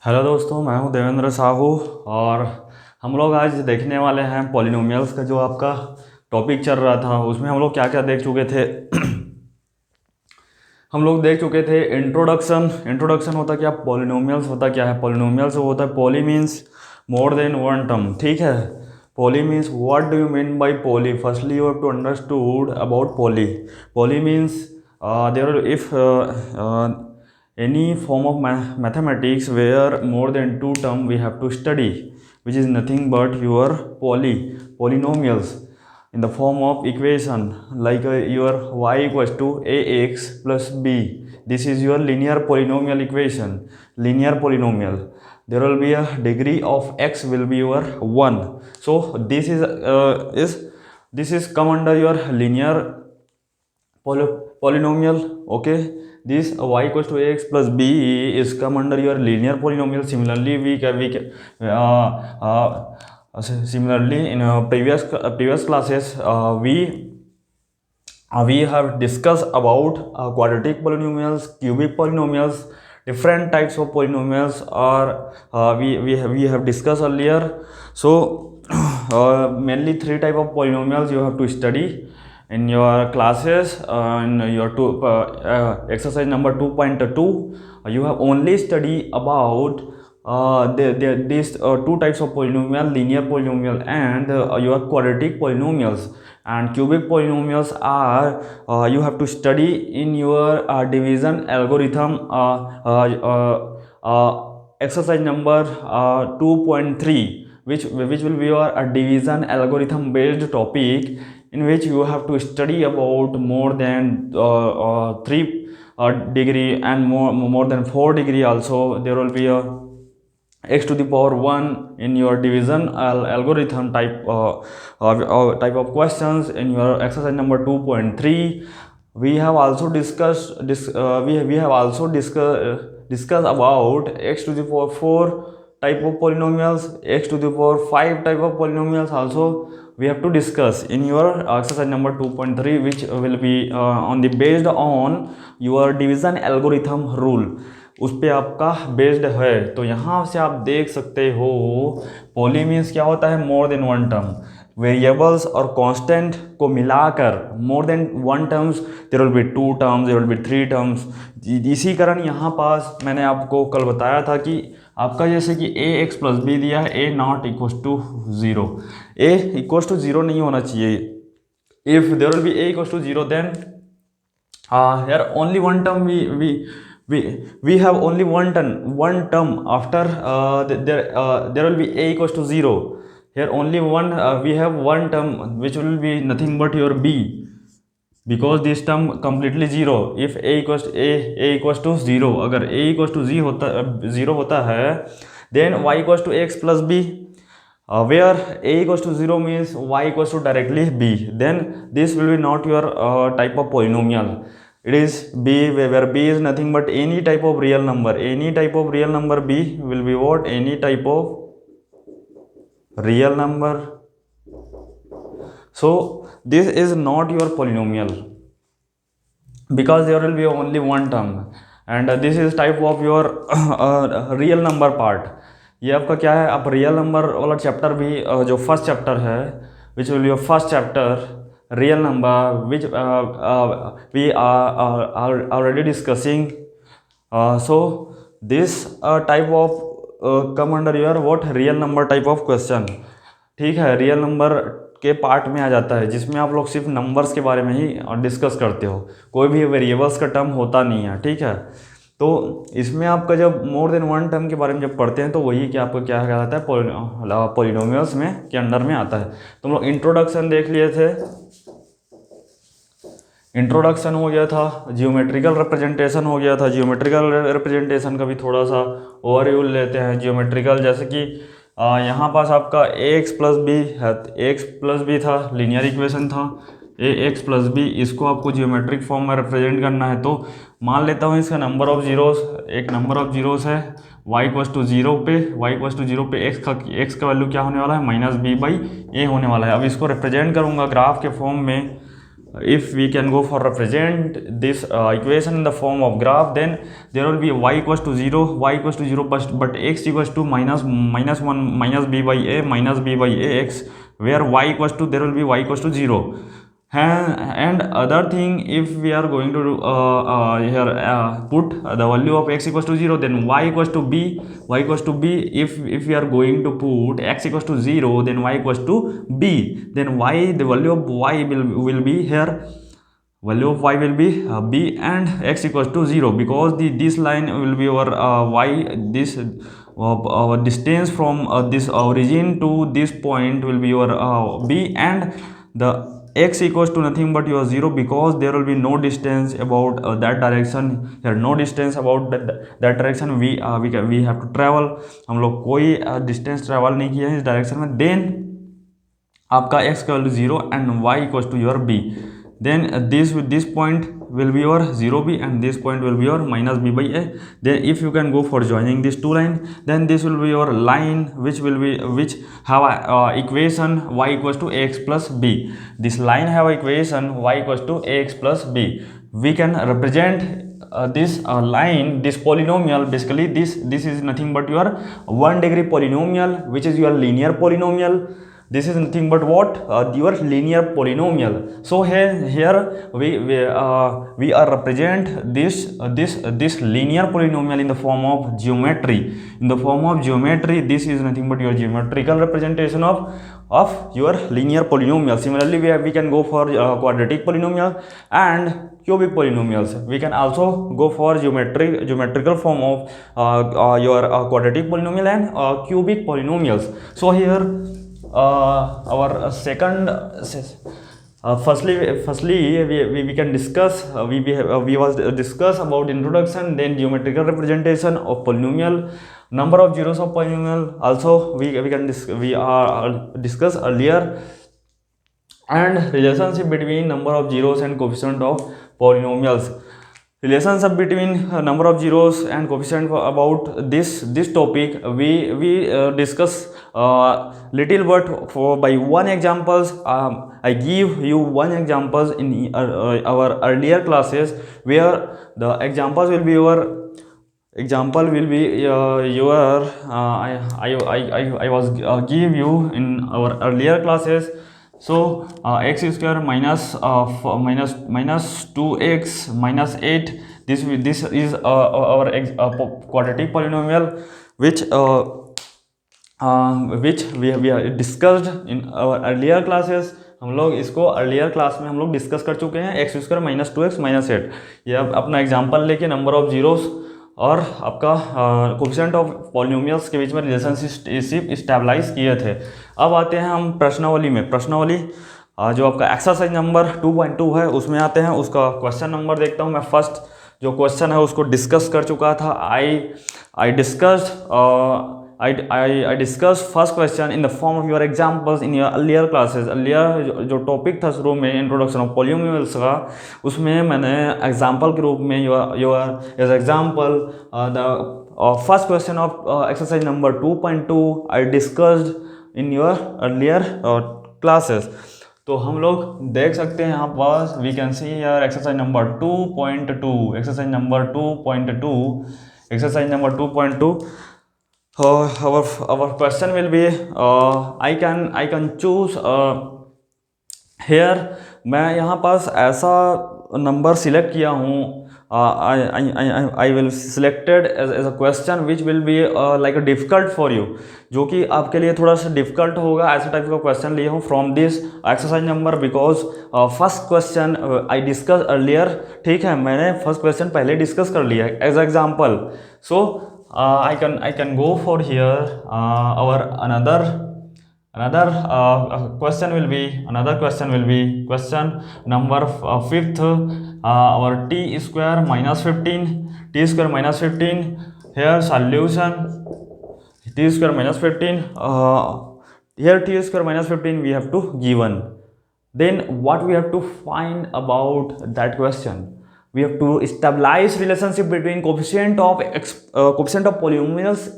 Hello दोस्तों, मैं हूं देवेंद्र साहू। और हम लोग आज देखने वाले हैं पॉलिनोमियल्स का जो आपका टॉपिक चल रहा था, उसमें हम लोग क्या क्या देख चुके थे। हम लोग देख चुके थे इंट्रोडक्शन। इंट्रोडक्शन होता क्या, पॉलिनोमियल्स होता क्या है। पॉलिनोमियल्स होता है poly means more than one term, ठीक है। Poly means what do you mean by poly. Firstly you have to understood about poly. Poly means there if any form of mathematics where more than two term we have to study, which is nothing but your polynomials in the form of equation, like your y equals to ax plus b. This is your linear polynomial equation. Linear polynomial, there will be a degree of x will be your 1. So this is come under your linear polynomial. Okay, this y equals to ax plus b is come under your linear polynomial. Similarly similarly in previous classes we have discussed about quadratic polynomials, cubic polynomials, different types of polynomials are we have discussed earlier. So mainly three type of polynomials you have to study in your classes. In your exercise number 2.2, you have only study about these two types of polynomial, linear polynomial and your quadratic polynomials. And cubic polynomials are you have to study in your division algorithm, exercise number 2.3, which will be your division algorithm based topic, in which you have to study about more than 3 degree and more than 4 degree also. There will be a x to the power 1 in your division algorithm type of questions in your exercise number 2.3. We have also we have also discussed about x to the power 4 type of polynomials, x to the power 5 type of polynomials also we have to discuss in your exercise number 2.3, which will be on the based on your division algorithm rule. उस पर आपका based है। तो यहाँ से आप देख सकते हो पॉली मीन्स क्या होता है, more than one term. Variables और कांस्टेंट को मिलाकर more than one terms, there will be two terms, there will be three terms. इसी कारण यहाँ पास मैंने आपको कल बताया था कि आपका जैसे कि ए एक्स प्लस बी दिया है, A not equal to zero, A equal to zero नहीं होना चाहिए। If there will be A equal to zero then यार only one term we have only one term after there will be a equals to 0. Here only one we have one term which will be nothing but your b, because this term completely 0. if a equals to 0, अगर a equals to 0 होता है, then y equals to x plus b, where a equals to 0 means y equals to directly b, then this will be not your type of polynomial. It is b, where b is nothing but any type of real number. Any type of real number b will be what? Any type of real number. So this is not your polynomial, because there will be only one term, and this is type of your real number part. ये आपका क्या है, आप real number वाला chapter भी जो first chapter है, which will be your first chapter real number, which we are already discussing. So this type of come under your what, real number type of question. ठीक है, real number के part में आ जाता है, जिसमें आप लोग सिर्फ नंबर्स के बारे में ही डिस्कस करते हो, कोई भी वेरिएबल्स का टर्म होता नहीं है। ठीक है, तो इसमें आपका जब मोर देन वन टर्म के बारे में जब पढ़ते हैं तो वही कि आपको क्या कहलाता है, पॉलिनोमियल्स में के अंडर में आता है। तो हम लोग इंट्रोडक्शन देख लिए थे, इंट्रोडक्शन हो गया था, जियोमेट्रिकल रिप्रेजेंटेशन हो गया था। जियोमेट्रिकल रिप्रेजेंटेशन का भी थोड़ा सा ओवरव्यू लेते हैं। जियोमेट्रिकल जैसे कि यहाँ पास आपका ए एक्स प्लस बी है, एक्स प्लस बी था, लीनियर इक्वेशन था ए एक्स प्लस बी, इसको आपको जियोमेट्रिक फॉर्म में रिप्रेजेंट करना है। तो मान लेता हूँ इसका नंबर ऑफ जीरोस, एक नंबर ऑफ जीरोस है y इक्वस टू जीरो पे, y इक्वस टू जीरो पे x का वैल्यू क्या होने वाला है, माइनस बी बाई ए होने वाला है। अब इसको रिप्रेजेंट करूँगा ग्राफ के फॉर्म में, if we can go for represent this equation in the form of graph, then there will be y equals to 0, but x equals to minus 1 minus b by a minus b by ax, where y equals to, there will be y equals to 0. And other thing, if we are going to here put the value of x equals to 0, then y equals to b. If we are going to put x equals to 0, then y equals to b, then y, the value of y will be here, value of y will be b, and x equals to 0, because this line will be our y, this our distance from this origin to this point will be your b, and the x equals to nothing but your 0, because there will be no distance about that direction. There no distance about that direction we have to travel. हम लोग कोई distance travel नहीं किया है इस direction में. then आपका x का value 0 and y equals to your b, then this point will be your 0b and this point will be your minus b by a. Then if you can go for joining these two lines, then this will be your line which have a equation y equals to ax plus b. This line have equation y equals to ax plus b. We can represent this line, this polynomial. Basically this is nothing but your 1 degree polynomial, which is your linear polynomial. This is nothing but what, your linear polynomial. So here we are represent this linear polynomial in the form of geometry. This is nothing but your geometrical representation of your linear polynomial. Similarly, we can go for quadratic polynomial and cubic polynomials. We can also go for geometrical form of your quadratic polynomial and cubic polynomials. So here our second, firstly we can discuss, we was discuss about introduction, then geometrical representation of polynomial, number of zeros of polynomial also we discuss earlier, and relationship between number of zeros and coefficient of polynomials. Relationship between number of zeros and coefficient about this topic we discuss little bit for by one examples. I give you one examples in our earlier classes, where the examples will be your I was give you in our earlier classes. So x square minus 2x minus 8, this is our quadratic polynomial, which we have discussed in our earlier classes. हम लोग इसको earlier class में हम लोग discuss कर चुके हैं. X square minus 2x minus 8, ये अपना एग्जांपल लेके नंबर ऑफ जीरोस और आपका कोफिशिएंट ऑफ पॉलिनोमियल्स के बीच में रिलेशनशिप स्टेबलाइज किए थे. अब आते हैं हम प्रश्नावली में. प्रश्नावली जो आपका एक्सरसाइज नंबर 2.2 है उसमें आते हैं. उसका क्वेश्चन नंबर देखता हूं मैं. फर्स्ट जो क्वेश्चन है उसको डिस्कस कर चुका था. I discussed first question in the form of your examples in your earlier classes. earlier जो टॉपिक था शुरू में इंट्रोडक्शन ऑफ पॉलिनोमियल्स का, उसमें मैंने एग्जांपल के रूप में your example the first question of exercise number 2.2 I discussed in your earlier classes. तो हम लोग देख सकते हैं यहाँ पास we can see here exercise number 2.2. exercise number 2.2 our question will be I can choose here. मैं यहाँ पास ऐसा नंबर सिलेक्ट किया हूँ. I will selected as a question which will be like a difficult for you, जो कि आपके लिए थोड़ा सा डिफिकल्ट होगा. ऐसे टाइप का क्वेश्चन लिए हूँ from this exercise number, because first question I discuss earlier. ठीक है, मैंने फर्स्ट क्वेश्चन पहले डिस्कस कर लिया as example. So I can go for here our another question will be question number 5th, our t square minus 15 here solution t square minus 15 here t square minus 15 we have to given. Then what we have to find about that question? We have to establish relationship between coefficient of polynomials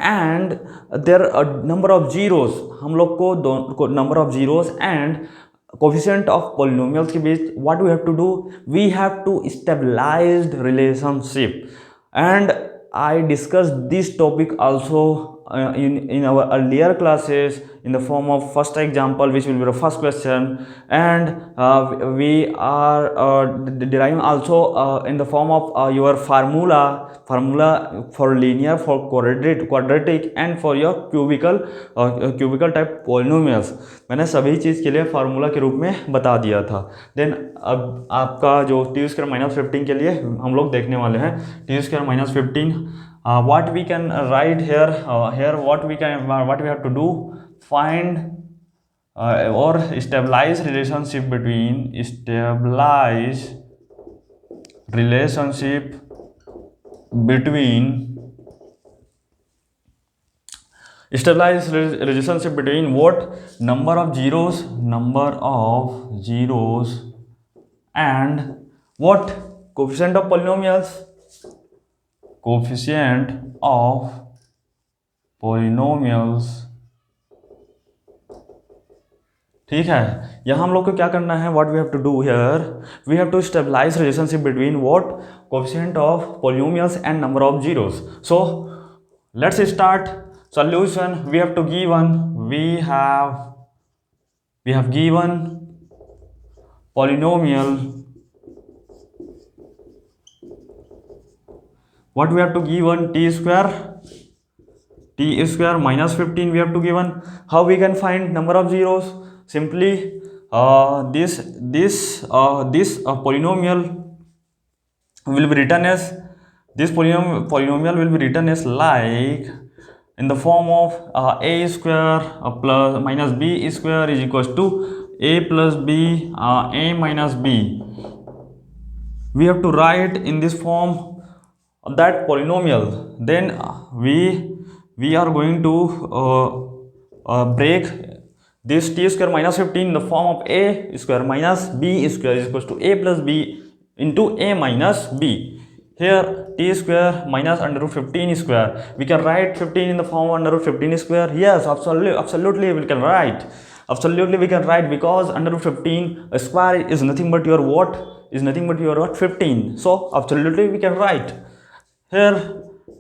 and their number of zeros. हम लोग को number of zeros and coefficient of polynomials के बीच what we have to do, we have to stabilised relationship, and I discussed this topic also in our earlier classes in the form of first example, which will be the first question, and we are deriving also in the form of your formula for linear, for quadratic and for your cubical type polynomials. मैंने सभी चीज़ के लिए formula के रूप में बता दिया था. देन अब आपका जो टी स्क्वायर माइनस 15 के लिए हम लोग देखने वाले हैं T square minus 15. What we can write here what we have to do, find or stabilize relationship between what number of zeros and what coefficient of polynomials. ठीक है. यहाँ हम लोग को क्या करना है, what we have to do here, we have to stabilise relationship between what coefficient of polynomials and number of zeros. So let's start. Solution, we have to given we have given polynomial, what we have to given, t square minus 15 we have to given. How we can find number of zeros? Simply this polynomial will be written as, this polynomial will be written as like in the form of a square plus minus b square is equals to a plus b a minus b. We have to write in this form that polynomial. Then we are going to break this t square minus 15 in the form of a square minus b square is equals to a plus b into a minus b. Here t square minus under root 15 square, we can write 15 in the form of under root 15 square. Yes, absolutely we can write. Absolutely we can write, because under root 15 square is nothing but your what? Is nothing but your what? 15. So absolutely we can write. Here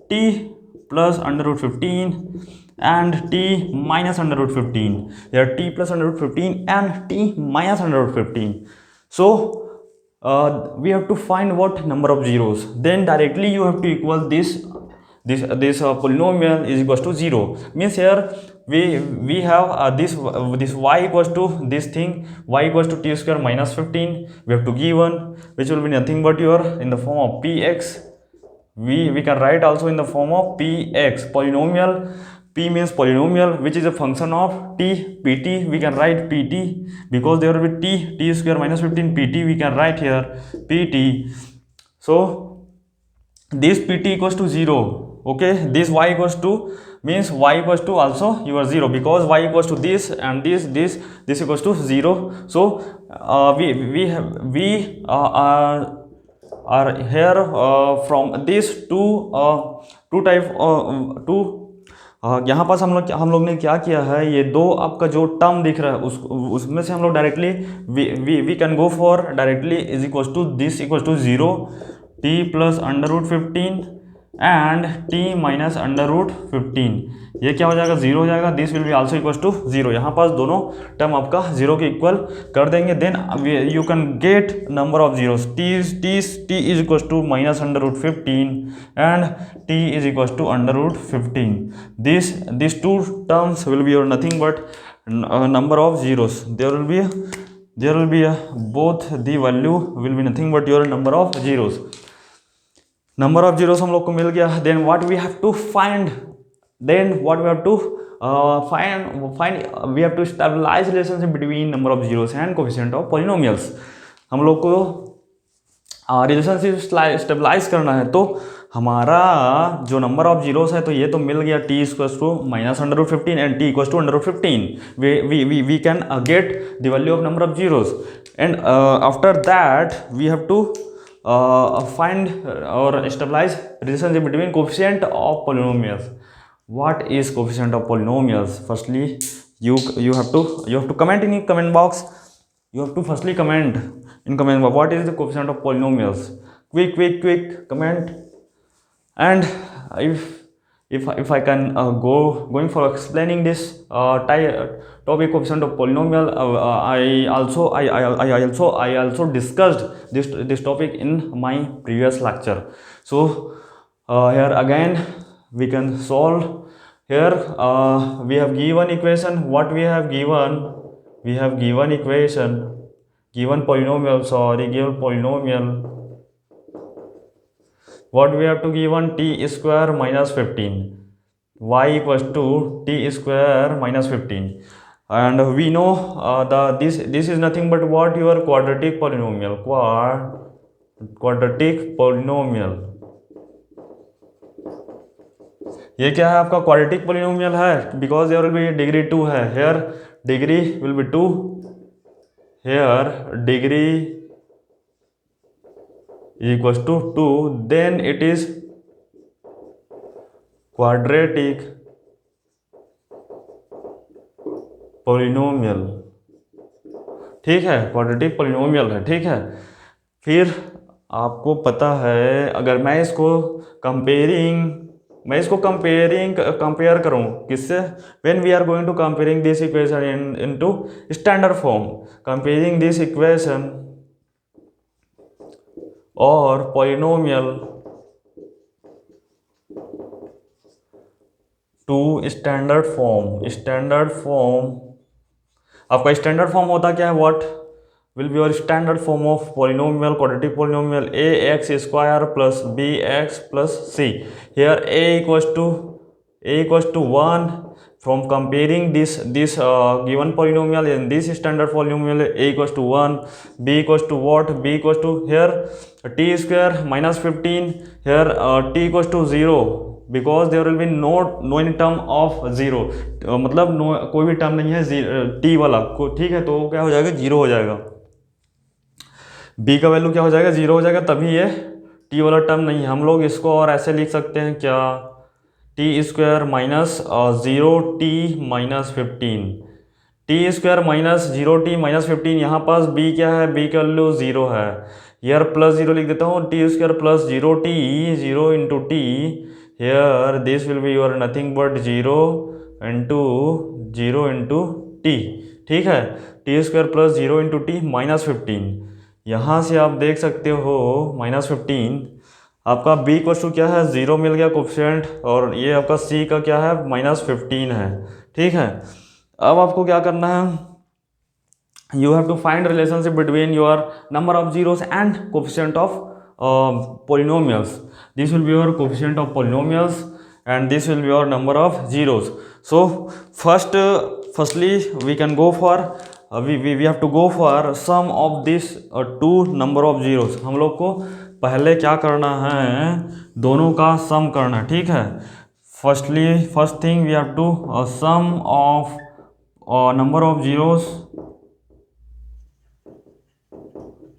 t plus under root 15 and t minus under root 15. Here t plus under root 15 and t minus under root 15. So we have to find what number of zeros. Then directly you have to equal this polynomial is equals to 0. Means here we have this y equals to this thing, y equals to t square minus 15. We have to given, which will be nothing but your in the form of px. We can write also in the form of px, polynomial. P means polynomial, which is a function of t. Pt we can write pt, because there will be t square minus 15 pt, we can write here pt. So this pt equals to 0. Okay, this y equals to, means y equals to also your 0, because y equals to this and this equals to 0. So we are here from these two type यहाँ पास हम लोग ने क्या किया है, ये दो आपका जो टर्म दिख रहा है उसमें से हम लोग directly we can go for directly is equals to this equals to 0 t plus under root 15 and t minus under root 15. ये क्या हो जाएगा, 0 हो जाएगा. This will be also equals to 0. यहाँ पास दोनों टर्म आपका 0 के इक्वल कर देंगे. Then you can get number of zeros. t is equals to minus under root 15 and t is equals to under root 15. This two terms will be your nothing but number of zeros. There will be both the value will be nothing but your number of zeros. Number of zeros हम लोग को मिल गया. Then what we have to find? Then what we have to find? We have to stabilize relationship between number of zeros and coefficient of polynomials. हम लोग को relationship stabilise करना है. तो हमारा जो नंबर ऑफ जीरोस है, तो ये तो मिल गया t equals to minus under root 15 and t equals to under root 15. We can get the value of number of zeros. And after that we have to find or stabilize relationship between coefficient of polynomials. What is coefficient of polynomials? Firstly, you have to comment in the comment box. You have to firstly comment in comment what is the coefficient of polynomials. Quick comment. And if I can going for explaining this topic coefficient of polynomial, I also discussed this topic in my previous lecture. So here again we can solve. Here we have given equation. What we have given? We have given equation, given polynomial, given polynomial. What we have to given? T square minus 15, y equals to t square minus 15, and we know this is nothing but what? Your quadratic polynomial. Quadratic polynomial, ये क्या है? आपका quadratic polynomial है, because there will be degree 2 है. Here degree will be 2, here degree equals to 2, then it is quadratic polynomial. ठीक है, quadratic polynomial है. ठीक है, फिर आपको पता है, अगर मैं इसको कंपेयर करूं किससे? When we are going to comparing this equation into standard form, comparing this equation और पॉलिनोमियल टू स्टैंडर्ड फॉर्म. आपका स्टैंडर्ड फॉर्म होता क्या है? What will be your standard form of polynomial, quadratic polynomial? A x square plus b x plus c. Here a equals to 1. From comparing this given polynomial in this standard polynomial, a equals to 1, b equals to what? B equals to here t square minus 15, here t equals to 0, because there will be no any term of 0. मतलब कोई भी term नहीं है t वाला. ठीक है, तो क्या हो जाएगा? 0 हो जाएगा. b का वैल्यू क्या हो जाएगा? 0 हो जाएगा, तभी ये t वाला टर्म नहीं है. हम लोग इसको और ऐसे लिख सकते हैं क्या? T square minus 0t minus 15, T square minus 0t minus 15. यहाँ पास b क्या है? b का वैल्यू 0 है. यार प्लस 0 लिख देता हूँ. T square plus 0t, 0 into t. Here this will be your nothing but 0 into t. ठीक है, t square plus 0 into t minus 15. यहाँ से आप देख सकते हो माइनस 15. आपका b इक्वल्स टू क्या है? 0 मिल गया कोफिशिएंट, और ये आपका c का क्या है? माइनस 15 है. ठीक है, अब आपको क्या करना है? You have to find relationship between your number of zeros and coefficient of polynomials. This will be your coefficient of polynomials and this will be your number of zeros. So firstly we can go for we have to go for sum of this two number of zeros. हम लोग को पहले क्या करना है? दोनों का सम करना है. ठीक है, first thing we have to sum of number of zeros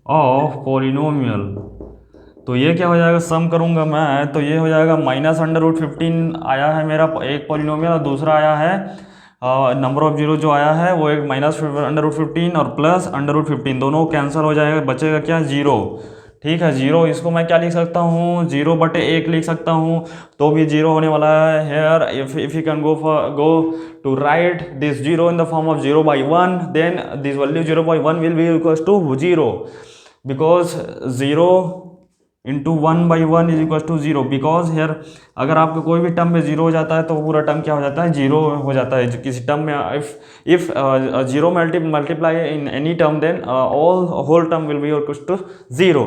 of polynomial. तो ये क्या हो जाएगा? सम करूंगा मैं, तो ये हो जाएगा माइनस √15 आया है मेरा एक पोलिनोमियल, और दूसरा आया है नंबर ऑफ जीरो जो आया है वो एक माइनस √15 और प्लस √15. दोनों कैंसिल हो जाएगा, बचेगा क्या? 0. ठीक है, 0. इसको मैं क्या लिख सकता हूँ? 0/1 लिख सकता हूँ, तो भी 0 होने वाला है. Here if you can go to write this 0 in the form of 0/1, then this value 0/1 will be equals to 0, because 0 into 1/1 is equal to 0. Because here अगर आपका कोई भी टर्म में 0 हो जाता है तो पूरा टर्म क्या हो जाता है? 0 हो जाता है. किसी टर्म में if 0 multiply in any term, then all whole term will be equal to 0.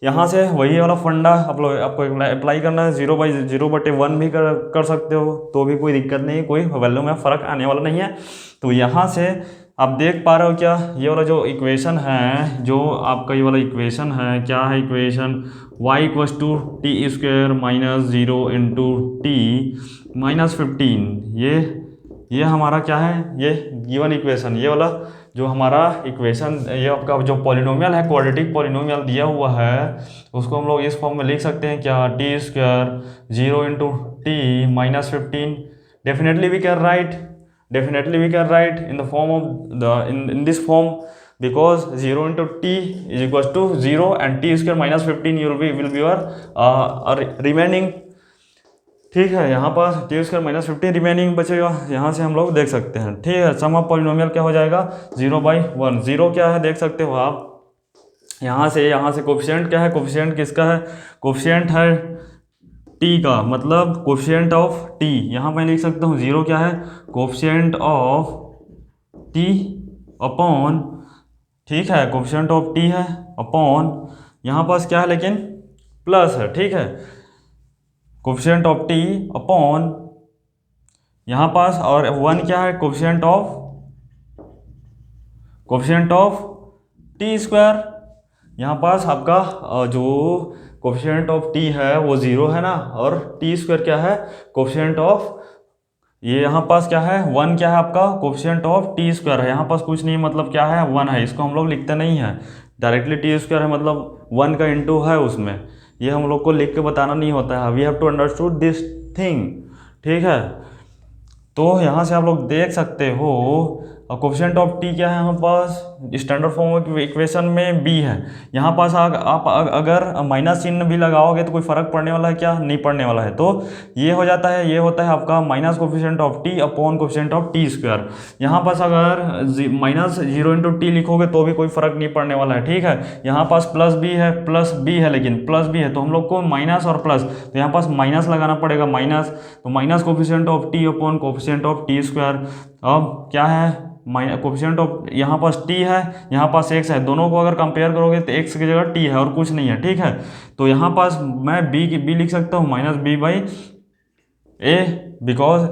यहाँ से वही वाला फंडा आपको अप्लाई करना है. 0/1 भी कर सकते हो, तो भी कोई दिक्कत नहीं, कोई वैल्यू में फ़र्क आने वाला नहीं है. तो यहाँ से आप देख पा रहे हो क्या? ये वाला जो इक्वेशन है, जो आपका ये वाला इक्वेशन है, क्या है equation? y equals to t square minus 0 into t minus 15. ये हमारा क्या है? ये गिवन इक्वेशन, ये वाला जो हमारा इक्वेशन, ये आपका जो पॉलिनोमियल है, क्वाड्रेटिक पॉलिनोमियल दिया हुआ है, उसको हम लोग इस फॉर्म में लिख सकते हैं क्या? T square 0 into t minus 15. Definitely we can write in the form of in this form. because 0 into t is equals to 0 and t square minus 15 will be your remaining। ठीक है, यहाँ पास T square minus 15 remaining बचेगा, यहाँ से हम लोग देख सकते हैं। ठीक है, सम ऑफ पॉलिनोमियल क्या हो जाएगा 0/1। 0 क्या है देख सकते हो आप, यहाँ से कोफिशिएंट क्या है, कोफिशिएंट किसका है, कोफिशिएंट है टी का, मतलब कोफिशिएंट ऑफ टी। यहाँ मैं लिख सकता हूँ 0 क्या है, कोफिशिएंट ऑफ टी अपॉन, ठीक है, कोफिशिएंट ऑफ टी है अपॉन, यहाँ पास क्या है लेकिन प्लस है। ठीक है, कोफिशिएंट ऑफ टी अपॉन यहाँ पास, और 1 क्या है, कोफिशिएंट ऑफ टी स्क्वायर। यहाँ पास आपका जो कोफिशिएंट ऑफ टी है वो 0 है ना, और टी स्क्वायर क्या है, कोफिशिएंट ऑफ, ये यहाँ पास क्या है 1 क्या है आपका, कोफिशिएंट ऑफ टी स्क्वायर है। यहाँ पास कुछ नहीं, मतलब क्या है 1 है, इसको हम लोग लिखते नहीं है डायरेक्टली, टी स्क्वायर है मतलब 1 का इंटू है उसमें, ये हम लोग को लिख के बताना नहीं होता है, we have to understood this thing. ठीक है, तो यहाँ से आप लोग देख सकते हो कोफिशिएंट ऑफ टी क्या है, यहाँ पास स्टैंडर्ड फॉर्म इक्वेशन में बी है। यहाँ पास आप अगर माइनस चिन्ह भी लगाओगे तो कोई फर्क पड़ने वाला है क्या, नहीं पड़ने वाला है। तो ये हो जाता है, ये होता है आपका minus coefficient of T upon coefficient of T square. यहाँ पास अगर माइनस 0 इंटू टी लिखोगे तो भी कोई फर्क नहीं पड़ने वाला है। ठीक है, यहाँ पास प्लस बी है लेकिन प्लस बी है, तो हम लोग को माइनस और प्लस, तो यहाँ पास माइनस लगाना पड़ेगा, माइनस, तो minus coefficient of T upon coefficient of T square. अब क्या है, कोफिशिएंट ऑफ, यहाँ पास t है, यहाँ पास x है, दोनों को अगर कंपेयर करोगे तो x की जगह t है और कुछ नहीं है। ठीक है, तो यहाँ पास मैं b लिख सकता हूँ minus b by a, because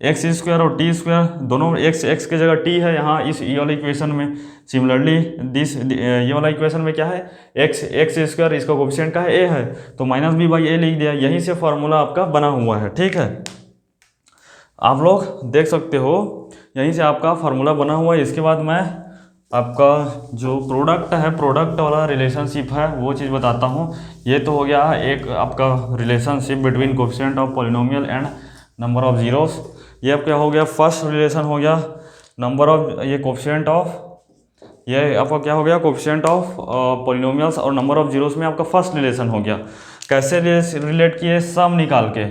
x square और टी स्क्वायर दोनों x की जगह t है यहाँ इस ये वाले इक्वेशन में। सिमिलरली ये वाला इक्वेशन में क्या है, एक्स स्क्वायर, इसका कोफिशिएंट का है a है, तो माइनस बी बाई ए लिख दिया, यहीं से फॉर्मूला आपका बना हुआ है। ठीक है, आप लोग देख सकते हो यहीं से आपका फार्मूला बना हुआ है। इसके बाद मैं आपका जो प्रोडक्ट है, प्रोडक्ट वाला रिलेशनशिप है वो चीज़ बताता हूँ। ये तो हो गया एक आपका relationship between coefficient of polynomial and number of zeros. ये अब क्या हो गया, फर्स्ट रिलेशन हो गया नंबर ऑफ, ये कोफिशिएंट ऑफ, ये आपका क्या हो गया, कोफिशिएंट ऑफ पॉलिनोमियल्स और नंबर ऑफ जीरोस में आपका फर्स्ट रिलेशन हो गया। कैसे रिलेट किए, सम निकाल के,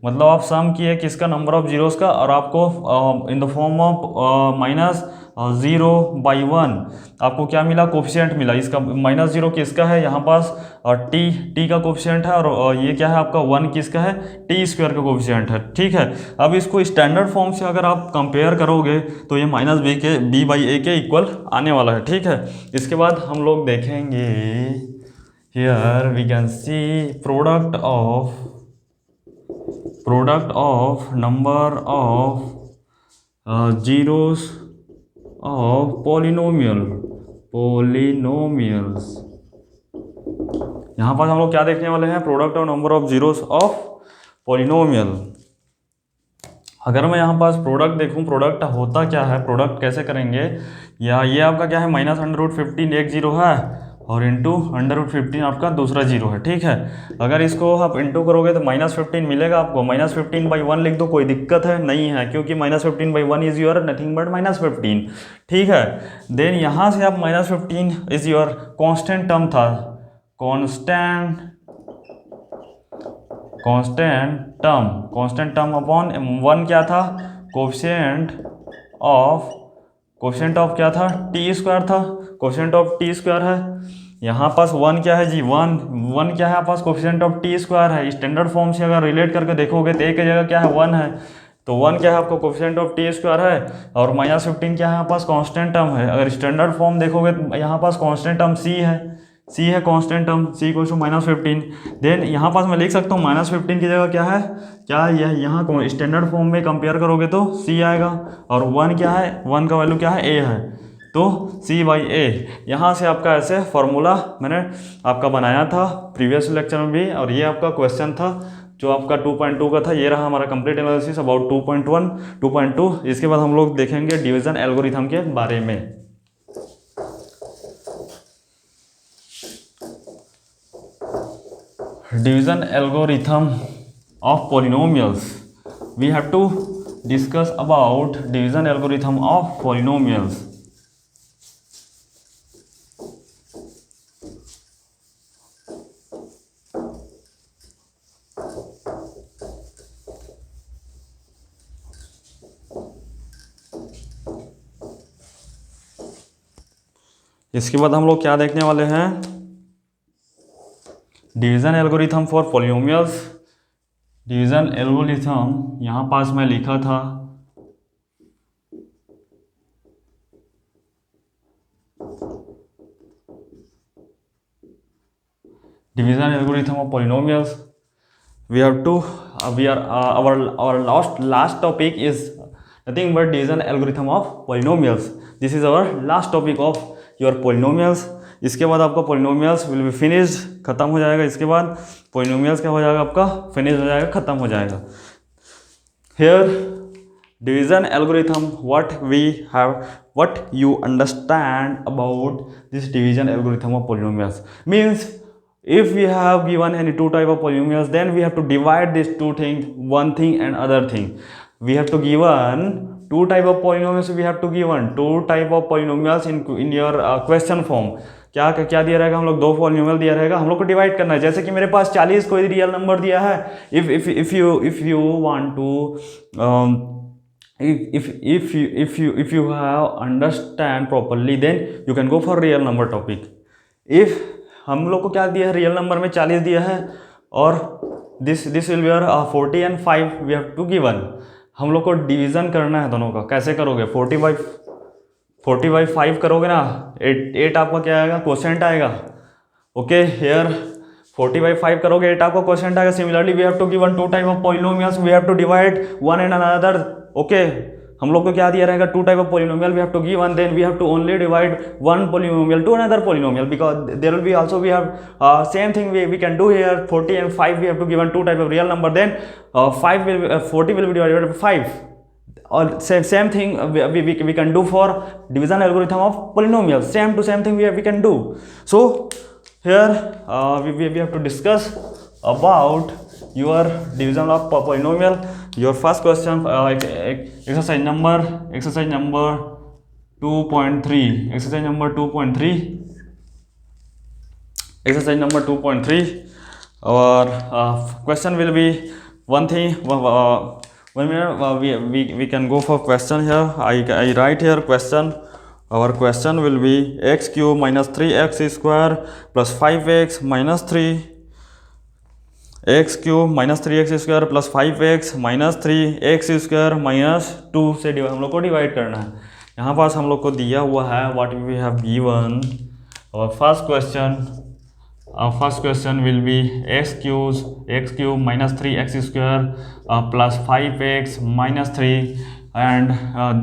मतलब आप सम किए किसका, नंबर ऑफ जीरोस का, और आपको इन द फॉर्म ऑफ माइनस 0/1 आपको क्या मिला, कोफिशिएंट मिला। इसका माइनस 0 किसका है, यहाँ पास टी का कोफिशिएंट है, और ये क्या है आपका 1 किसका है, टी स्क्वायर का कोफिशिएंट है। ठीक है, अब इसको स्टैंडर्ड फॉर्म से अगर आप कंपेयर करोगे तो ये माइनस बी बाई ए के इक्वल आने वाला है। ठीक है, इसके बाद हम लोग देखेंगे, here we can see product of number of zeros of polynomials। यहाँ पर हम लोग क्या देखने वाले हैं, product of number of zeros of polynomial. अगर मैं यहाँ पास प्रोडक्ट देखूँ, प्रोडक्ट होता क्या है, प्रोडक्ट कैसे करेंगे, या ये आपका क्या है माइनस √15 एक जीरो है और इंटू √15 आपका दूसरा जीरो है। ठीक है, अगर इसको आप इंटू करोगे तो -15 मिलेगा आपको, -15/1 लिख दो, कोई दिक्कत है नहीं है, क्योंकि -15/1 इज योर नथिंग बट -15। ठीक है, देन यहाँ से आप -15 इज योर कांस्टेंट टर्म था, कांस्टेंट टर्म अपॉन 1 क्या था, कोफिशिएंट ऑफ क्या था, टी स्क्वायर था, कोफिशिएंट ऑफ टी स्क्वायर है। यहाँ पास 1 क्या है जी, 1 क्या है आपके पास, कोफिशिएंट ऑफ टी स्क्वायर है। स्टैंडर्ड फॉर्म से अगर रिलेट करके देखोगे तो एक जगह क्या है 1 है, तो 1 क्या है आपका कोफिशिएंट ऑफ टी स्क्वायर है, और -15 क्या है आपके पास कांस्टेंट टर्म है। अगर स्टैंडर्ड फॉर्म देखोगे तो यहाँ पास कांस्टेंट टर्म सी है constant term, c equal to -15। Then यहाँ पास मैं लिख सकता हूँ -15 की जगह क्या है, क्या यह यहाँ स्टैंडर्ड फॉर्म में कंपेयर करोगे तो सी आएगा, और 1 क्या है, 1 का वैल्यू क्या है, ए है, तो c/a। यहाँ से आपका ऐसे फॉर्मूला मैंने आपका बनाया था प्रीवियस लेक्चर में भी, और ये आपका क्वेश्चन था जो आपका 2.2 का था। ये रहा हमारा कंप्लीट एनालिसिस अबाउट 2.1 2.2। इसके बाद हम लोग देखेंगे डिवीजन एल्गोरिथम के बारे में। Division algorithm of polynomials, we have to discuss about division algorithm of polynomials. इसके बाद हम लोग क्या देखने वाले हैं, division algorithm for polynomials. Division algorithm यहाँ पास मैं लिखा था, division algorithm of polynomials. We have to our last topic is nothing but division algorithm of polynomials. This is our last topic of your polynomials. इसके बाद आपका polynomials will be finished, खत्म हो जाएगा। इसके बाद polynomials क्या हो जाएगा, आपका फिनिश हो जाएगा, खत्म हो जाएगा। Here division algorithm, what you understand about this division algorithm of polynomials means, if we have given any two type of polynomials, then we have to divide these two things, one thing and other thing. We have to given two type of polynomials, we have to given two type of polynomials in your question form. क्या क्या दिया रहेगा, हम लोग दो polynomial दिया रहेगा, हम लोग को डिवाइड करना है। जैसे कि मेरे पास 40 कोई रियल नंबर दिया है, if you want to if you have understand properly, then you can go for real number topic. if हम लोग को क्या दिया है, रियल नंबर में 40 दिया है, और this will be 40 and 5 we have to given. हम लोग को डिवीजन करना है दोनों का। कैसे करोगे, 40 by 5 करोगे ना, 8 आपका क्या आएगा, क्वोशिएंट आएगा। ओके, हियर 40 by 5 करोगे, 8 आपका क्वोशिएंट आएगा। Similarly we have to given two type of polynomials, we have to divide one and another. Okay, हम लोग को क्या दिया रहेगा, two type of polynomial we have to given, then we have to only divide one polynomial to another polynomial, because there will be also we have same thing we can do here. 40 and 5 we have to given two type of real number, then 40 will be divided by 5. Or same thing we can do for division algorithm of polynomials. Same thing we can do. So here we have to discuss about your division of polynomial. Your first question, exercise number 2.3. Exercise number 2.3. Our question will be one thing. 1 minute, we can go for question here. I write here question. Our question will be x cube minus 3x square plus 5x minus 3, x cube minus 3x square plus 5x minus 3x square minus 2 से हम लोग को divide करना है। यहाँ पास हम लोग को दिया हुआ है what we have given. Our first question will be x cube minus 3x square plus 5x minus 3, and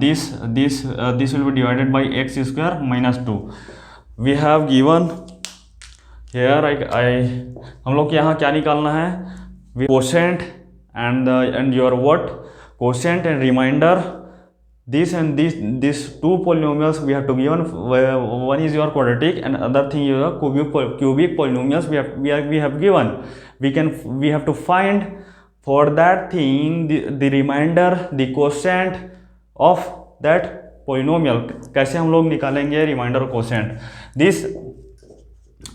this will be divided by x square minus 2. We have given here हम लोग यहाँ क्या निकालना है, quotient and your what, quotient and remainder. These two polynomials we have to given. One is your quadratic and other thing is your cubic polynomials we have given. We have to find for that thing the remainder, the quotient of that polynomial. कैसे हम लोग निकालेंगे remainder quotient? This,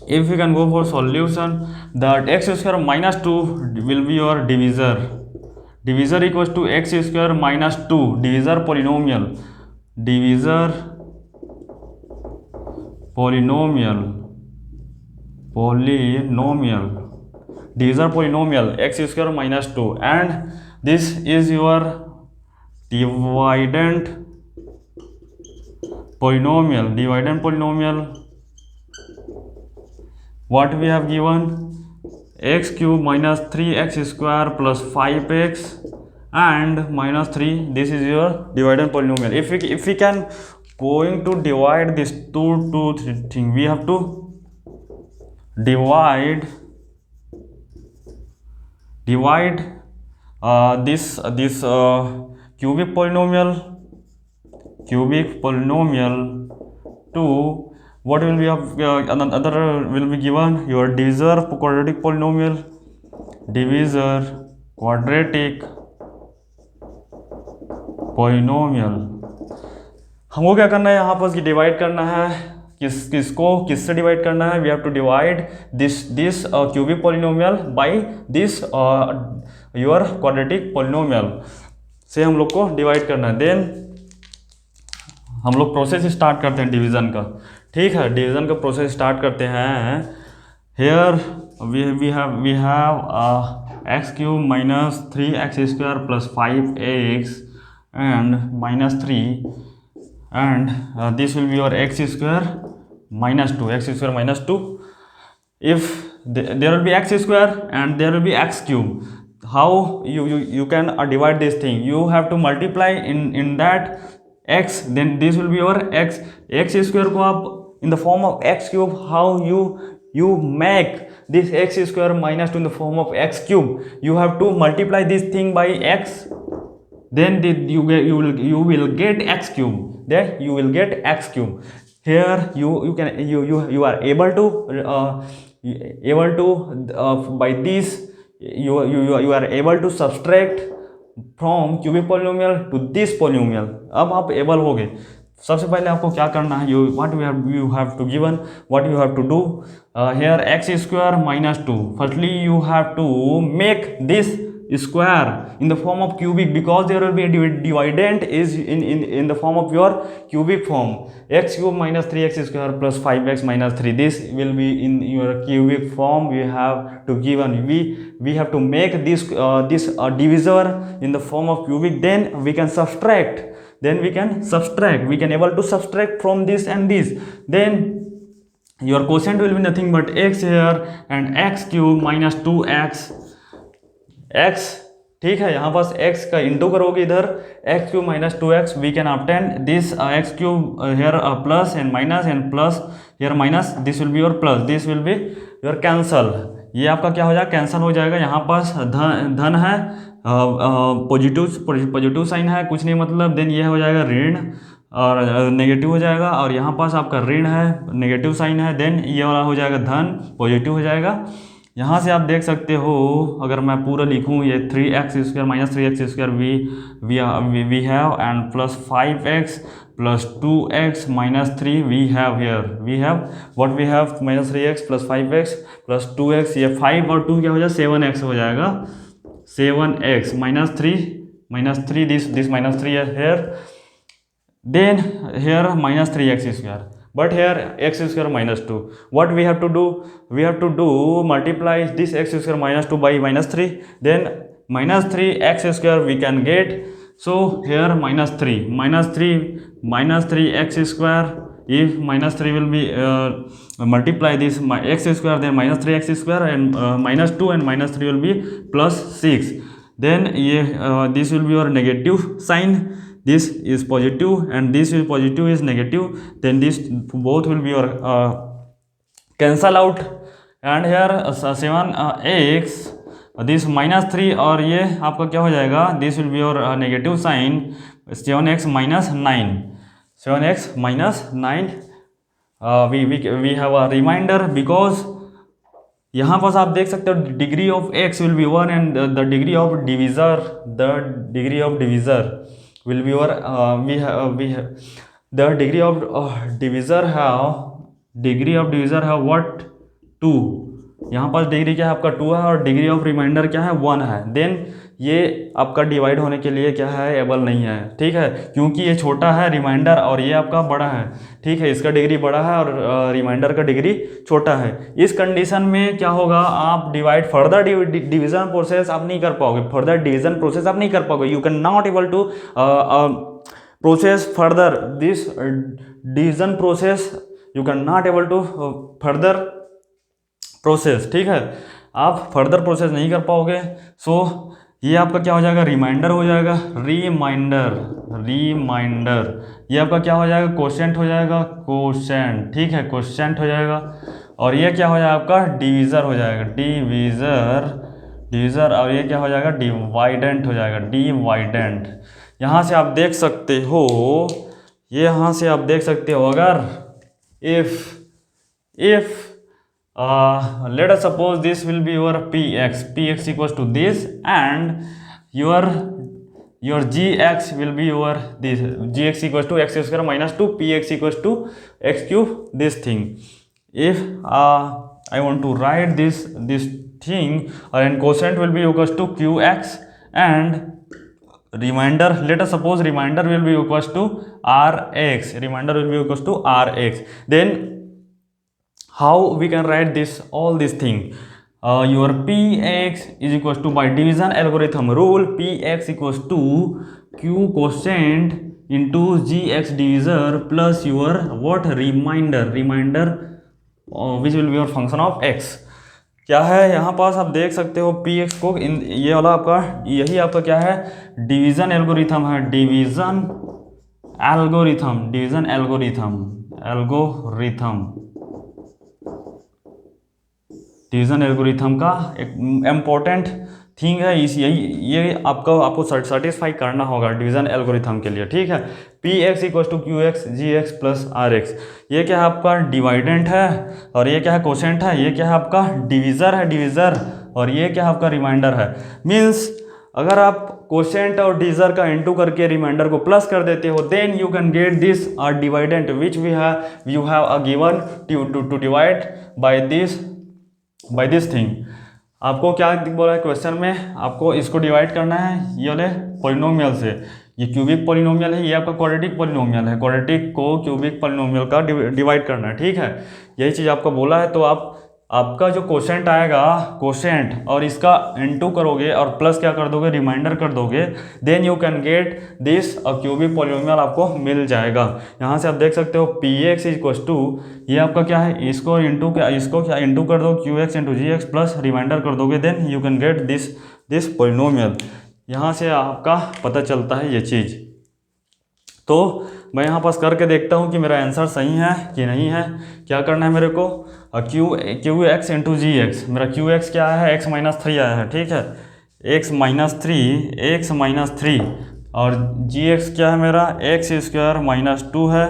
if we can go for solution, that x square minus 2 will be your divisor. Divisor equals to x square minus 2, divisor polynomial, divisor polynomial x square minus 2, and this is your dividend polynomial. What we have given, x cube minus 3x square plus 5x and minus 3. This is your dividend polynomial. If we can going to divide this two thing, we have to divide this cubic polynomial to what will be another will be given, your divisor quadratic polynomial, हमको क्या करना है, यहाँ पर divide करना है किसको किससे डिवाइड करना है? We have to divide this cubic polynomial by this your quadratic polynomial से हम लोग को डिवाइड करना है। देन हम लोग प्रोसेस स्टार्ट करते हैं डिवीज़न का। ठीक है, डिवीज़न का प्रोसेस स्टार्ट करते हैं। Here we have x cube minus 3x² plus 5x and minus 3 and this will be your x² minus 2, x² minus 2. If there will be x² and there will be x cube, how you can divide this thing? You have to multiply in that x, then this will be your x² को आप in the form of x cube, how you make this x² minus 2 in the form of x cube? You have to multiply this thing by x, then you will get x cube. Then you will get x cube. Here you are able to by this you are able to subtract from cubic polynomial to this polynomial. अब आप able हो गए। सबसे पहले आपको क्या करना है? you have to given what you have to do here x² minus 2. Firstly you have to make this square in the form of cubic, because there will be a dividend is in the form of your cubic form. X cube minus 3x² plus 5x minus 3, this will be in your cubic form. We have to given we have to make this divisor in the form of cubic. Then we can subtract, we can able to subtract from this and this. Then your quotient will be nothing but x here and x cube minus 2x x. ठीक है, यहाँ पास x का into करोगे इधर x cube minus 2x, we can obtain this x cube here plus and minus and plus here minus, this will be your plus, this will be your cancel. ये आपका क्या हो जाएगा? कैंसल हो जाएगा। यहाँ पास धन है, पॉजिटिव साइन है, कुछ नहीं मतलब। देन ये हो जाएगा ऋण और नेगेटिव हो जाएगा, और यहाँ पास आपका ऋण है, नेगेटिव साइन है। देन ये वाला हो जाएगा धन, पॉजिटिव हो जाएगा। यहाँ से आप देख सकते हो, अगर मैं पूरा लिखूँ, ये 3x² minus 3x² we have and plus 5x plus 2x minus 3 we have here minus 3x plus 5x plus 2x, ये 5 और 2 क्या हो जाएगा? 7x हो जाएगा। 7x minus 3 this minus 3 here. Then here minus 3x², but here x² minus 2. What we have to do? We have to multiply this x² minus 2 by minus 3. Then minus 3x² we can get. So here minus 3 x². If minus 3 will be multiply this x², then minus 3x² and minus 2 and minus 3 will be plus 6. Then this will be your negative sign. This is positive and this is positive is negative. Then this both will be your cancel out. And here 7x this minus 3 और ये आपका क्या हो जाएगा? This will be your negative sign 7x minus 9. 7x minus 9. We have a reminder, because यहाँ पर आप देख सकते हो degree of x will be 1 and the degree of divisor will be your we have the degree of divisor have what? 2. यहाँ पर degree क्या है? आपका 2 है, और डिग्री ऑफ रिमाइंडर क्या है? 1 है। देन ये आपका डिवाइड होने के लिए क्या है? एबल नहीं है। ठीक है, क्योंकि ये छोटा है रिमाइंडर और ये आपका बड़ा है। ठीक है, इसका डिग्री बड़ा है और रिमाइंडर का डिग्री छोटा है। इस कंडीशन में क्या होगा? आप डिवाइड फर्दर डिवीजन प्रोसेस आप नहीं कर पाओगे, फर्दर डिवीजन प्रोसेस आप नहीं कर पाओगे। You can not able to process further this division process, you can not able to further process. ठीक है, आप फर्दर प्रोसेस नहीं कर पाओगे। सो ये आपका क्या हो जाएगा? रिमाइंडर हो जाएगा। रिमाइंडर ये आपका क्या हो जाएगा? क्वोशिएंट हो जाएगा। क्वोशिएंट, ठीक है, क्वोशिएंट हो जाएगा। और ये क्या हो जाएगा? आपका डिवीज़र हो जाएगा। डिवीज़र और ये क्या हो जाएगा? डिवाइडेंट हो जाएगा। डिवाइडेंट यहाँ से आप देख सकते हो, यहाँ से आप देख सकते हो, अगर if let us suppose this will be your px equals to this and your your gx will be your this gx equals to x square minus 2 px equals to x cube this thing. If I want to write this thing, and quotient will be equals to qx and remainder, let us suppose remainder will be equals to rx, remainder will be equals to rx. Then how we can write this all this thing? Your px is equals to, by division algorithm rule, px equals to q quotient into gx divisor plus your what remainder which will be your function of x. क्या है यहाँ पास आप देख सकते हो px को ये वाला आपका यही आपका क्या है डिवीजन एल्गोरिथम है, डिवीजन एल्गोरिथम का एक इम्पोर्टेंट थिंग है। इस ये आपको सेटिस्फाई करना होगा डिवीजन एल्गोरिथम के लिए, ठीक है। P x equals to q x g x plus r x, ये क्या है आपका डिवाइडेंट है, और ये क्या है कोशेंट है, ये क्या है आपका डिवीज़र और ये क्या है आपका रिमाइंडर है। मीन्स अगर आप कोशेंट और डिवीज़र का इनटू करके रिमाइंडर को प्लस कर देते हो, then you can get this dividend which you have a given to divide by this thing. आपको क्या बोला है क्वेश्चन में, आपको इसको डिवाइड करना है ये वाले पॉलिनोमियल से। ये क्यूबिक पॉलिनोमियल है, ये आपका क्वाड्रेटिक पॉलिनोमियल है, क्वाड्रेटिक को क्यूबिक पॉलिनोमियल का डिवाइड करना है, ठीक है। यही चीज़ आपको बोला है। तो आपका जो कोशेंट आएगा, कोशेंट और इसका इनटू करोगे और प्लस क्या कर दोगे, रिमाइंडर कर दोगे, then you can get this cubic polynomial आपको मिल जाएगा। यहाँ से आप देख सकते हो पी एक्स इक्वल्स टू, ये आपका क्या है, इसको इंटू कर दो q x into g x plus remainder कर दोगे, then you can get this polynomial. यहाँ से आपका पता चलता है ये चीज़। तो मैं यहाँ पास करके देखता हूँ कि मेरा आंसर सही है कि नहीं है। क्या करना है मेरे को, Q x into g x, मेरा क्यू एक्स क्या आया है, एक्स माइनस 3 आया है, ठीक है, एक्स माइनस थ्री और जी एक्स क्या है मेरा, एक्स स्क्वायर माइनस 2 है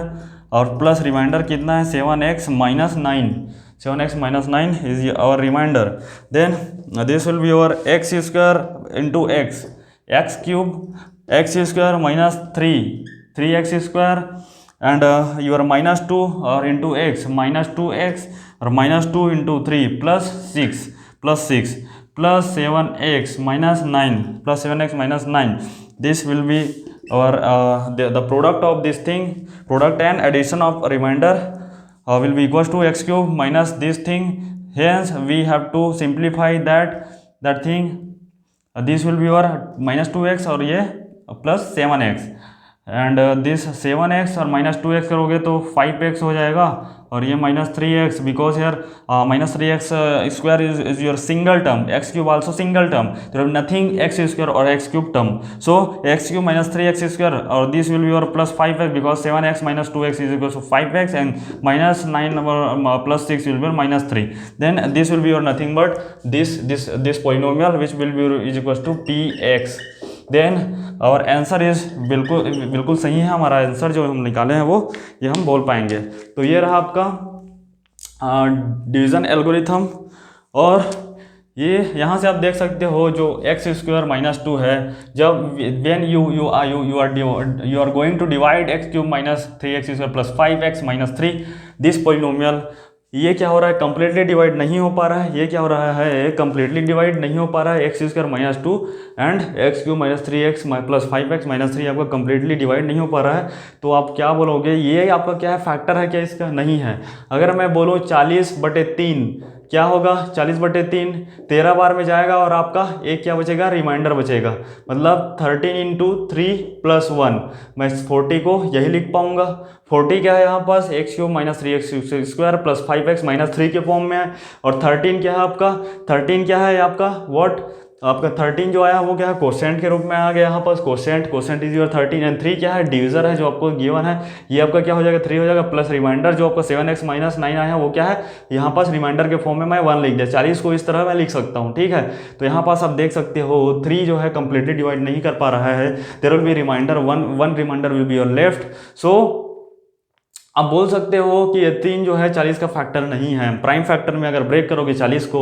और प्लस रिमाइंडर कितना है 7x minus 9 is our remainder. Then this will be your x square into x cube, x square minus 3x square and your minus 2 और into x minus 2x और minus 2 into 3 plus 6 plus 7x minus 9 this will be our the product of this thing, product and addition of remainder will be equals to x cube minus this thing. Hence we have to simplify that thing. This will be your minus 2x और ये plus 7x and this 7x और minus 2x करोगे तो 5x हो जाएगा और ये minus 3x, because यार minus 3x square is your single term, x cube also single term, there is nothing x square और x cube term, so x cube minus 3x square और this will be your plus 5x because 7x minus 2x is equal to 5x and minus 9 plus 6 will be minus 3, then this will be your nothing but this polynomial which will be is equal to px। Then और answer is बिल्कुल सही है, हमारा answer जो हम निकाले हैं वो ये हम बोल पाएंगे। तो ये रहा आपका डिवीज़न एल्गोरिथम। और ये यहाँ से आप देख सकते हो जो एक्स स्क्वायर माइनस 2 है, जब when you are going to divide x cube minus 3x square plus 5x minus 3 this polynomial, ये क्या हो रहा है, कंप्लीटली डिवाइड नहीं हो पा रहा है। ये क्या हो रहा है, कंप्लीटली डिवाइड नहीं हो पा रहा है। X square minus 2 and x cube minus 3x plus 5x minus 3 आपका कंप्लीटली डिवाइड नहीं हो पा रहा है। तो आप क्या बोलोगे, ये आपका क्या है, फैक्टर है क्या इसका, नहीं है। अगर मैं बोलूँ 40/3 क्या होगा, 40/3 13 बार में जाएगा और आपका एक क्या बचेगा, रिमाइंडर बचेगा, मतलब 13 इंटू 3 प्लस 1, मैं 40 को यही लिख पाऊंगा। 40 क्या है यहाँ पास, x cube minus 3x square plus 5x minus 3 के फॉर्म में है। और 13 क्या है आपका, 13 क्या है आपका व्हाट, आपका 13 जो आया वो क्या है, कोशेंट के रूप में आ गया यहाँ पास, कोशेंट इज योर 13 एंड 3 क्या है, डिवीजर है जो आपको गिवन है, ये आपका क्या हो जाएगा 3 हो जाएगा, प्लस रिमाइंडर जो आपका 7x माइनस 9 आया वो क्या है, यहाँ पास रिमाइंडर के फॉर्म में मैं 1 लिख दिया। 40 को इस तरह मैं लिख सकता हूँ, ठीक है। तो यहाँ पास आप देख सकते हो 3 जो है कंप्लीटली डिवाइड नहीं कर पा रहा है, there will be remainder 1 remainder will be your left. So आप बोल सकते हो कि ये 3 जो है 40 का फैक्टर नहीं है। प्राइम फैक्टर में अगर ब्रेक करोगे 40 को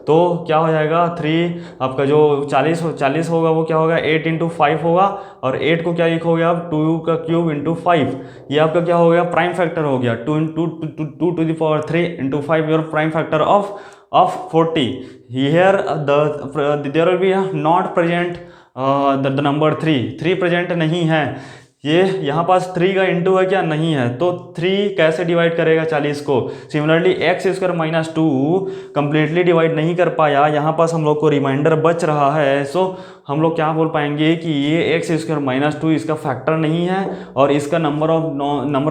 तो क्या हो जाएगा, 3 आपका जो 40 होगा वो क्या होगा, 8 इंटू 5 होगा, और 8 को क्या लिखोगे आप, 2 का क्यूब इंटू 5, ये आपका क्या हो गया, प्राइम फैक्टर हो गया। 2 into 2 to the power 3 into 5 your prime factor of 40। Here there will be not present the number 3 present नहीं है। ये यहाँ पास 3 का इंटू है क्या, नहीं है, तो 3 कैसे डिवाइड करेगा 40 को। Similarly x square minus 2 completely divide नहीं कर पाया, यहाँ पास हम लोग को रिमाइंडर बच रहा है। सो हम लोग क्या बोल पाएंगे कि ये एक्स स्क्वायर माइनस 2 इसका फैक्टर नहीं है, और इसका नंबर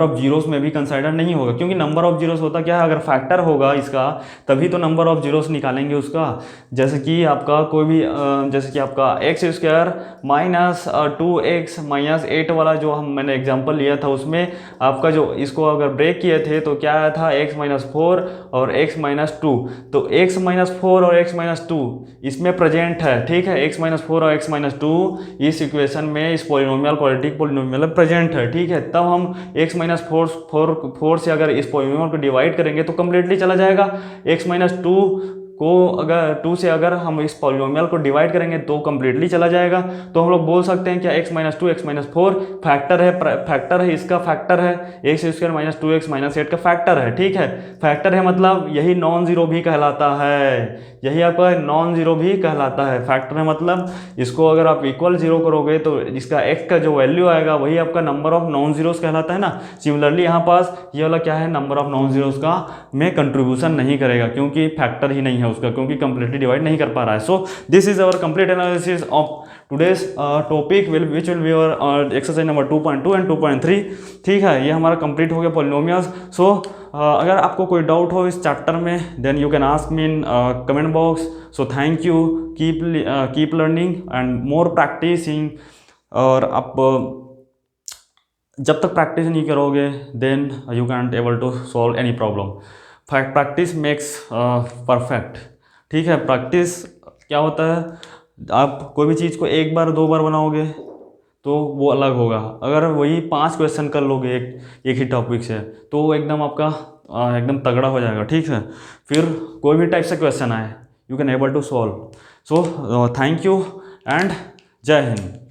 ऑफ जीरोस में भी कंसिडर नहीं होगा, क्योंकि नंबर ऑफ जीरोस होता क्या है, अगर फैक्टर होगा इसका तभी तो नंबर ऑफ जीरोस निकालेंगे उसका। जैसे कि आपका कोई भी जैसे कि आपका x square minus 2x minus 8 वाला जो मैंने एग्जांपल लिया था, उसमें आपका जो इसको अगर ब्रेक किए थे तो क्या आया था, x माइनस 4 और x माइनस 2। तो x माइनस 4 और x माइनस 2 इसमें प्रेजेंट है, ठीक है, x माइनस 4 और x माइनस 2 इस इक्वेशन में, इस पॉलिनोमियल क्वाड्रेटिक पॉलिनोमियल में प्रेजेंट है, ठीक है। तब हम x माइनस 4 से अगर इस पॉलिनोमियल को डिवाइड करेंगे तो कंप्लीटली चला जाएगा। x माइनस 2 को अगर 2 से अगर हम इस पॉलिनोमियल को डिवाइड करेंगे तो कंप्लीटली चला जाएगा। तो हम लोग बोल सकते हैं क्या, x minus 2 x minus 4 factor है इसका फैक्टर है, x square minus 2x minus 8 का फैक्टर है, ठीक है। फैक्टर है मतलब यही नॉन जीरो भी कहलाता है, यही आपका नॉन जीरो भी कहलाता है। फैक्टर है मतलब इसको अगर आप इक्वल जीरो करोगे तो इसका x का जो वैल्यू आएगा वही आपका नंबर ऑफ नॉन जीरोस कहलाता है ना। सिमिलरली यहाँ पास ये वाला क्या है, नंबर ऑफ नॉन जीरोस का में कंट्रीब्यूशन नहीं करेगा, क्योंकि फैक्टर ही नहीं है उसका, क्योंकि कंप्लीटली डिवाइड नहीं कर पा रहा है। So this is our complete analysis of today's topic which will be our exercise number 2.2 and 2.3, ठीक है। ये हमारा कंप्लीट हो गया पॉलिनोमियल्स। सो अगर आपको कोई डाउट हो इस चैप्टर में then you can ask me in comment box. So thank you, keep learning and more practicing. और आप जब तक प्रैक्टिस नहीं करोगे then you can't able to solve any problem. Practice makes perfect, ठीक है। प्रैक्टिस क्या होता है, आप कोई भी चीज़ को एक बार 2 बार बनाओगे तो वो अलग होगा, अगर वही 5 क्वेश्चन कर लोगे एक ही टॉपिक से तो वो एकदम आपका एकदम तगड़ा हो जाएगा, ठीक है। फिर कोई भी टाइप से क्वेश्चन आए you can able to solve. So thank you and जय हिंद।